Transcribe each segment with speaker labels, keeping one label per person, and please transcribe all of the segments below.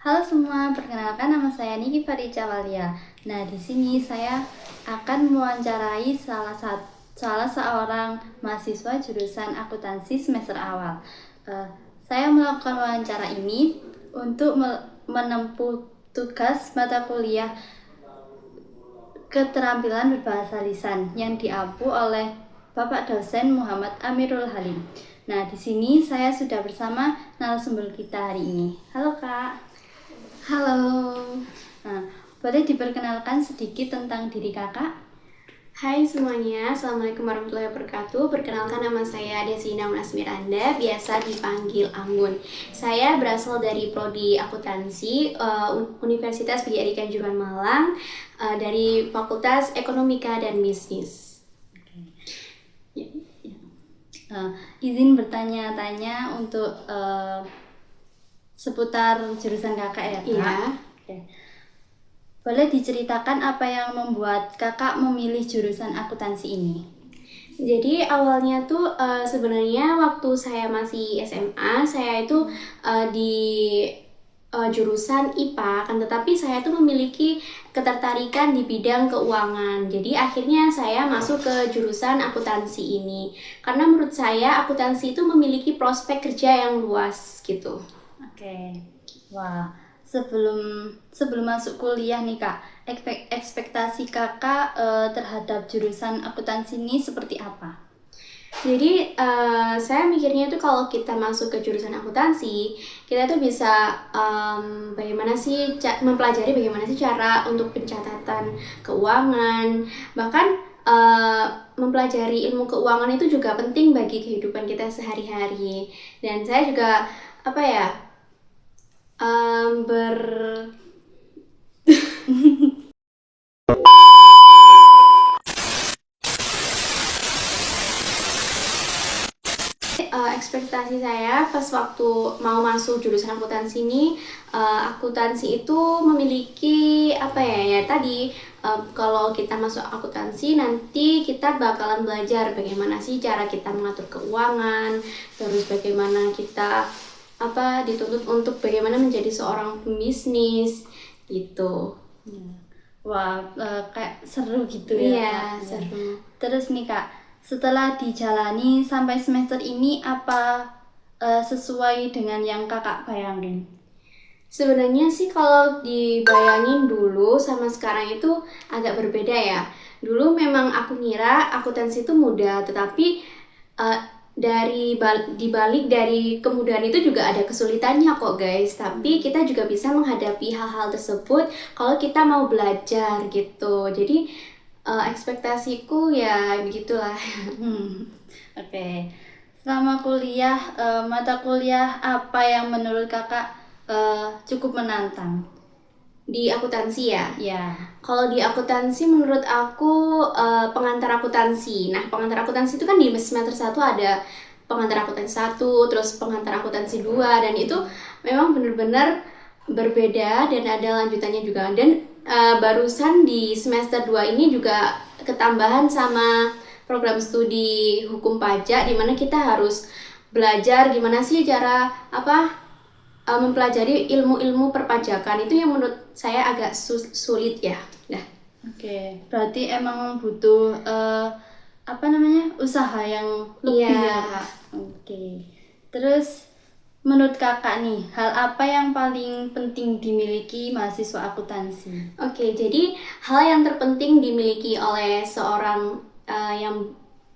Speaker 1: Halo semua, perkenalkan nama saya Niki Farica Walia. Nah, di sini saya akan mewawancarai salah seorang mahasiswa jurusan akuntansi semester awal. Saya melakukan wawancara ini untuk menempuh tugas mata kuliah keterampilan berbahasa lisan yang diampu oleh Bapak dosen Muhammad Amirul Halim. Nah, di sini saya sudah bersama narasumber kita hari ini. Halo Kak.
Speaker 2: Halo,
Speaker 1: Nah, boleh diperkenalkan sedikit tentang diri kakak?
Speaker 2: hai semuanya, Assalamualaikum warahmatullahi wabarakatuh. Perkenalkan nama saya Desina Unas Miranda, biasa dipanggil Anggun. Saya berasal dari Prodi Akuntansi Universitas Pendidikan Jurusan Malang, dari Fakultas Ekonomika dan Bisnis.
Speaker 1: Ya. Izin bertanya-tanya untuk seputar jurusan kakak ya, Kak?
Speaker 2: Iya.
Speaker 1: Oke. Boleh diceritakan apa yang membuat kakak memilih jurusan akuntansi ini?
Speaker 2: Jadi awalnya tuh sebenarnya waktu saya masih SMA, saya itu di jurusan IPA, kan tetapi saya tuh memiliki ketertarikan di bidang keuangan. Jadi akhirnya saya masuk ke jurusan akuntansi ini. Karena menurut saya akuntansi itu memiliki prospek kerja yang luas gitu.
Speaker 1: Oke. Wah, sebelum masuk kuliah nih Kak, ekspektasi kakak terhadap jurusan akuntansi ini seperti apa?
Speaker 2: Jadi saya mikirnya tuh kalau kita masuk ke jurusan akuntansi, kita tuh bisa bagaimana sih mempelajari bagaimana sih cara untuk pencatatan keuangan, bahkan mempelajari ilmu keuangan itu juga penting bagi kehidupan kita sehari-hari. Dan saya juga apa ya ber ekspektasi saya pas waktu mau masuk jurusan akuntansi ini, akuntansi itu memiliki apa ya tadi, kalau kita masuk akuntansi nanti kita bakalan belajar bagaimana sih cara kita mengatur keuangan, terus bagaimana kita dituntut untuk bagaimana menjadi seorang pembisnis gitu.
Speaker 1: Wah, kayak seru gitu ya,
Speaker 2: Iya,
Speaker 1: Kak?
Speaker 2: seru.
Speaker 1: Terus nih Kak, setelah dijalani sampai semester ini apa sesuai dengan yang kakak bayangin?
Speaker 2: Sebenarnya sih kalau dibayangin dulu sama sekarang itu agak berbeda ya. Dulu memang aku ngira akuntansi itu mudah, tetapi uh, dibalik dari kemudahan itu juga ada kesulitannya kok guys. Tapi kita juga bisa menghadapi hal-hal tersebut kalau kita mau belajar gitu. Jadi ekspektasiku ya begitulah.
Speaker 1: Oke. Selama kuliah, mata kuliah apa yang menurut kakak cukup menantang?
Speaker 2: Di akuntansi ya.
Speaker 1: Ya.
Speaker 2: Kalau di akuntansi menurut aku pengantar akuntansi. Nah, pengantar akuntansi itu kan di semester 1 ada pengantar akuntansi 1, terus pengantar akuntansi 2, dan itu memang benar-benar berbeda dan ada lanjutannya juga. Dan barusan di semester 2 ini juga ketambahan sama program studi hukum pajak di mana kita harus belajar gimana sih cara mempelajari ilmu-ilmu perpajakan. Itu yang menurut saya agak sulit ya. Nah,
Speaker 1: Oke, berarti emang butuh usaha yang lebih
Speaker 2: iya.
Speaker 1: ya Kak. Oke. Terus menurut kakak nih, hal apa yang paling penting dimiliki mahasiswa akuntansi?
Speaker 2: Oke, jadi hal yang terpenting dimiliki oleh seorang yang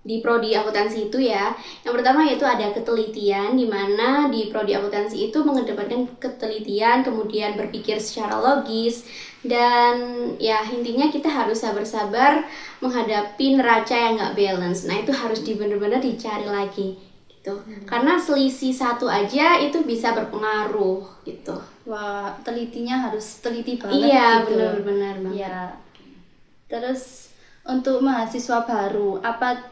Speaker 2: di prodi akuntansi itu ya. Yang pertama yaitu ada ketelitian, di mana di prodi akuntansi itu mengedepankan ketelitian, kemudian berpikir secara logis, dan ya intinya kita harus sabar-sabar menghadapi neraca yang nggak balance. Nah, itu harus benar-benar dicari lagi gitu. Karena selisih satu aja itu bisa berpengaruh gitu.
Speaker 1: Wah, telitinya harus teliti banget
Speaker 2: Iya,
Speaker 1: gitu.
Speaker 2: benar-benar banget.
Speaker 1: Ya. Terus untuk mahasiswa baru, apa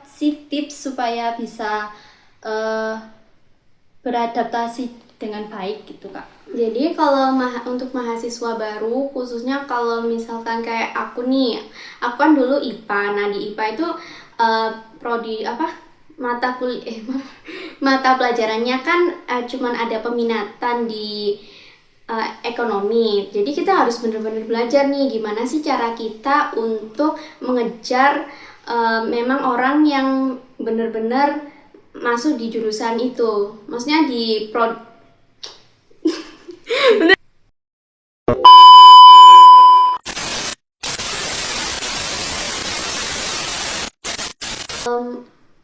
Speaker 1: sih tips supaya bisa beradaptasi dengan baik gitu Kak?
Speaker 2: Jadi kalau untuk mahasiswa baru, khususnya kalau misalkan kayak aku nih, aku kan dulu IPA. Nah, di IPA itu prodi mata pelajarannya kan cuman ada peminatan di ekonomi. Jadi kita harus benar-benar belajar nih gimana sih cara kita untuk mengejar memang orang yang benar-benar masuk di jurusan itu. Maksudnya di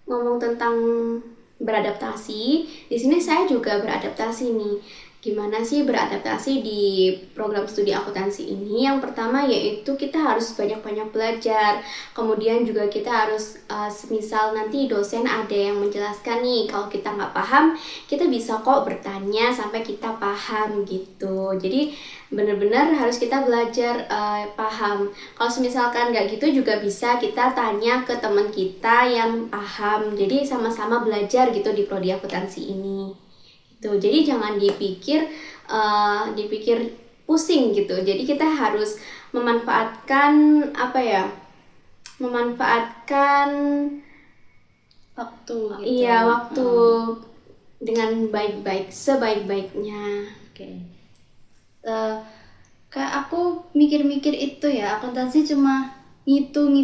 Speaker 2: ngomong tentang beradaptasi, di sini saya juga beradaptasi nih. Gimana sih beradaptasi di program studi akuntansi ini? Yang pertama yaitu kita harus banyak-banyak belajar. Kemudian juga kita harus semisal nanti dosen ada yang menjelaskan nih, kalau kita nggak paham, kita bisa kok bertanya sampai kita paham gitu. Jadi benar-benar harus kita belajar paham. Kalau misalkan nggak gitu juga bisa kita tanya ke teman kita yang paham. Jadi sama-sama belajar gitu di prodi akuntansi ini. Tuh, jadi jangan dipikir pusing gitu. Jadi kita harus memanfaatkan memanfaatkan
Speaker 1: waktu gitu.
Speaker 2: Iya, waktu dengan baik-baik, sebaik-baiknya.
Speaker 1: Oke. Kayak aku mikir-mikir itu ya, akuntansi cuma ngitung,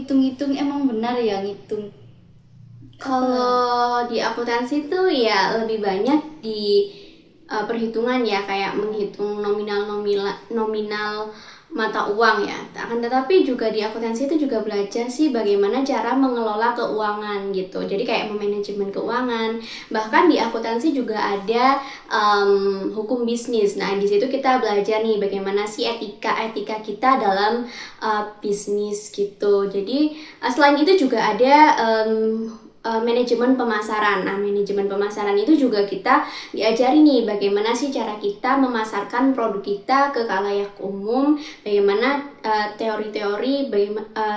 Speaker 1: emang benar ya ngitung?
Speaker 2: Kalau di akuntansi tuh ya lebih banyak di perhitungan ya, kayak menghitung nominal mata uang ya. Akan tetapi juga di akuntansi itu juga belajar sih bagaimana cara mengelola keuangan gitu. Jadi kayak memanajemen keuangan. Bahkan di akuntansi juga ada hukum bisnis. Nah, di situ kita belajar nih bagaimana sih etika kita dalam bisnis gitu. Jadi selain itu juga ada manajemen pemasaran. Nah, manajemen pemasaran itu juga kita diajari nih bagaimana sih cara kita memasarkan produk kita ke khalayak umum, bagaimana teori-teori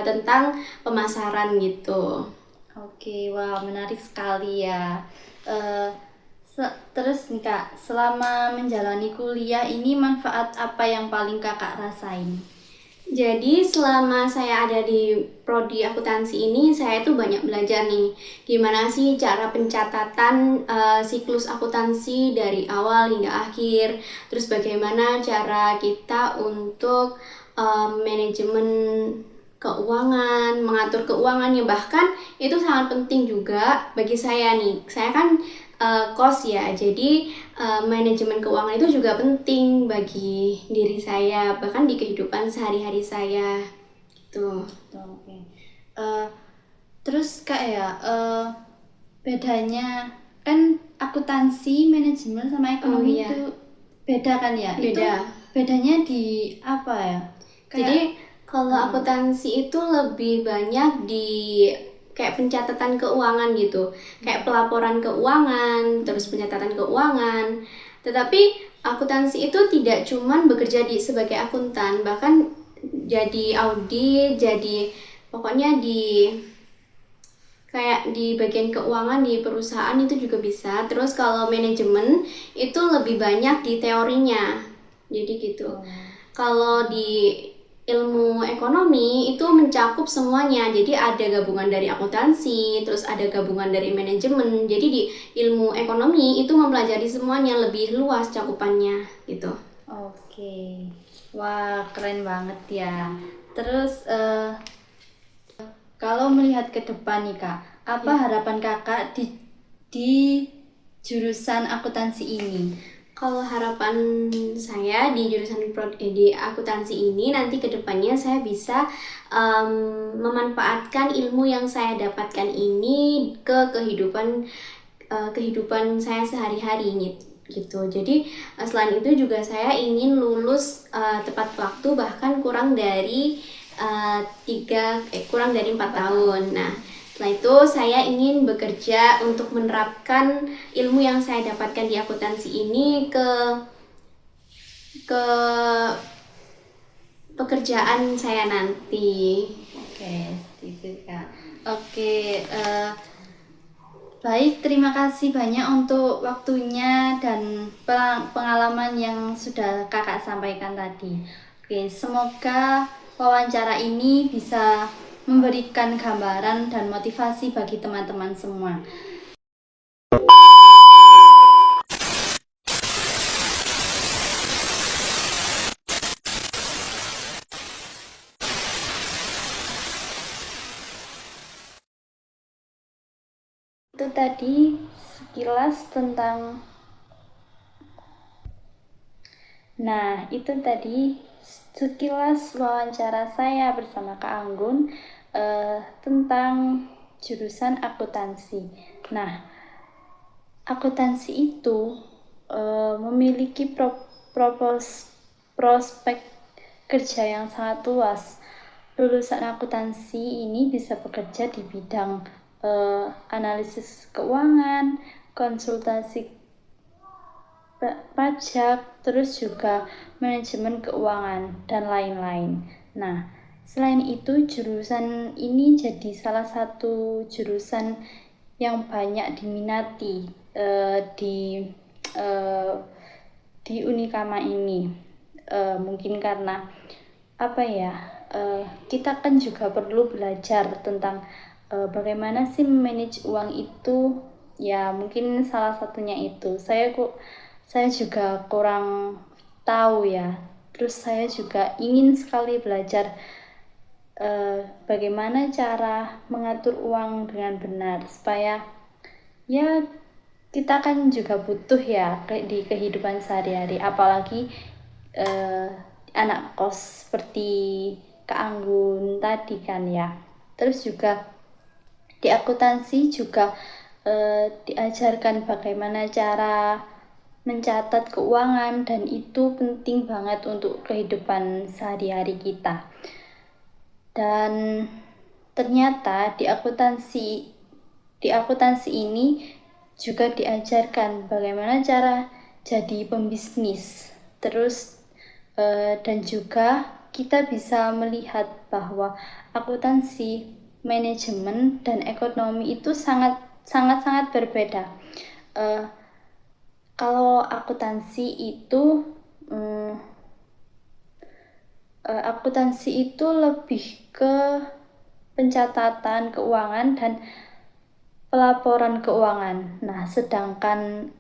Speaker 2: tentang pemasaran gitu.
Speaker 1: Oke, wah menarik sekali ya. Terus nih Kak, selama menjalani kuliah ini manfaat apa yang paling Kakak rasain?
Speaker 2: Jadi selama saya ada di prodi akuntansi ini, saya tuh banyak belajar nih gimana sih cara pencatatan siklus akuntansi dari awal hingga akhir. Terus bagaimana cara kita untuk manajemen keuangan, mengatur keuangannya. Bahkan itu sangat penting juga bagi saya nih. Saya kan kos ya, jadi manajemen keuangan itu juga penting bagi diri saya, bahkan di kehidupan sehari-hari saya gitu.
Speaker 1: Oke. Terus Kak ya, bedanya kan akuntansi, manajemen sama ekonomi
Speaker 2: iya.
Speaker 1: itu beda kan ya?
Speaker 2: Beda.
Speaker 1: Itu bedanya di apa ya?
Speaker 2: Jadi kalau akuntansi itu lebih banyak di kayak pencatatan keuangan gitu, kayak pelaporan keuangan, terus pencatatan keuangan. Tetapi akuntansi itu tidak cuman bekerja sebagai akuntan, bahkan jadi audit, jadi pokoknya kayak di bagian keuangan di perusahaan itu juga bisa. Terus kalau manajemen itu lebih banyak di teorinya, jadi gitu. Kalau di ilmu ekonomi itu mencakup semuanya, jadi ada gabungan dari akuntansi, terus ada gabungan dari manajemen. Jadi di ilmu ekonomi itu mempelajari semuanya, lebih luas cakupannya gitu.
Speaker 1: Oke, wah keren banget ya. Terus kalau melihat ke depan nih Kak, apa harapan Kakak di jurusan akuntansi ini?
Speaker 2: Kalau harapan saya di jurusan di akuntansi ini nanti kedepannya saya bisa memanfaatkan ilmu yang saya dapatkan ini ke kehidupan saya sehari-hari gitu. Jadi selain itu juga saya ingin lulus tepat waktu, bahkan kurang dari 4 tahun. Nah, setelah itu saya ingin bekerja untuk menerapkan ilmu yang saya dapatkan di akuntansi ini ke pekerjaan saya nanti.
Speaker 1: Oke, itu Kak. Oke, baik, terima kasih banyak untuk waktunya dan pengalaman yang sudah Kakak sampaikan tadi. Oke, semoga wawancara ini bisa memberikan gambaran dan motivasi bagi teman-teman semua. Itu tadi sekilas tentang itu tadi sekilas wawancara saya bersama Kak Anggun tentang jurusan akuntansi. Nah, akuntansi itu memiliki prospek kerja yang sangat luas. Lulusan akuntansi ini bisa bekerja di bidang analisis keuangan, konsultasi pajak, terus juga manajemen keuangan, dan lain-lain. Nah, selain itu jurusan ini jadi salah satu jurusan yang banyak diminati di Unikama ini. Mungkin karena kita kan juga perlu belajar tentang bagaimana sih manage uang itu. Ya, mungkin salah satunya itu. Saya juga kurang tahu ya. Terus saya juga ingin sekali belajar bagaimana cara mengatur uang dengan benar, supaya ya kita kan juga butuh ya di kehidupan sehari-hari, apalagi anak kos seperti Kak Anggun tadi kan ya. Terus juga di akuntansi juga diajarkan bagaimana cara mencatat keuangan, dan itu penting banget untuk kehidupan sehari-hari kita. Dan ternyata di akuntansi ini juga diajarkan bagaimana cara jadi pembisnis. Terus dan juga kita bisa melihat bahwa akuntansi, manajemen, dan ekonomi itu sangat berbeda. Kalau akuntansi itu lebih ke pencatatan keuangan dan pelaporan keuangan. Nah, sedangkan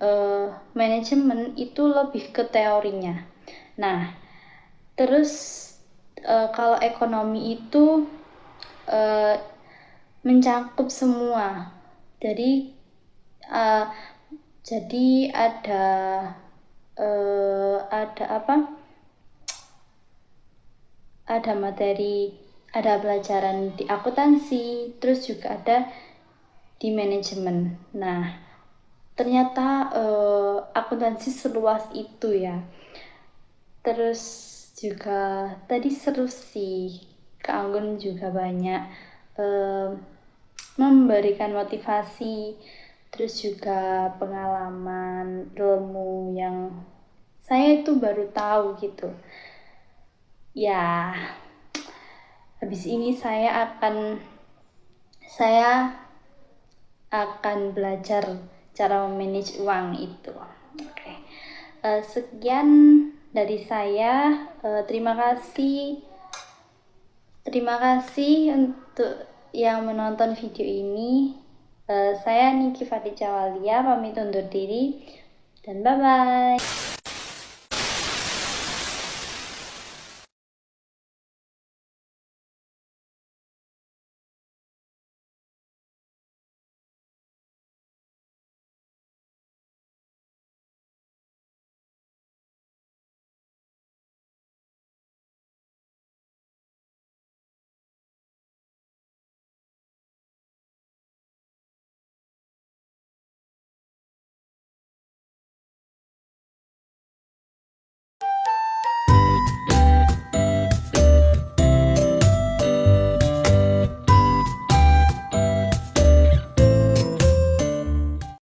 Speaker 1: manajemen itu lebih ke teorinya. Nah, terus kalau ekonomi itu mencakup semua. Jadi ada materi, ada pelajaran di akuntansi, terus juga ada di manajemen. Nah, ternyata akuntansi seluas itu ya. Terus juga tadi seru sih, Kak Anggun juga banyak memberikan motivasi, terus juga pengalaman, ilmu yang saya itu baru tahu gitu. Ya, habis ini saya akan belajar cara memanage uang itu. Oke. Sekian dari saya. Terima kasih untuk yang menonton video ini. Saya Niki Farica Walia pamit undur diri, dan bye-bye.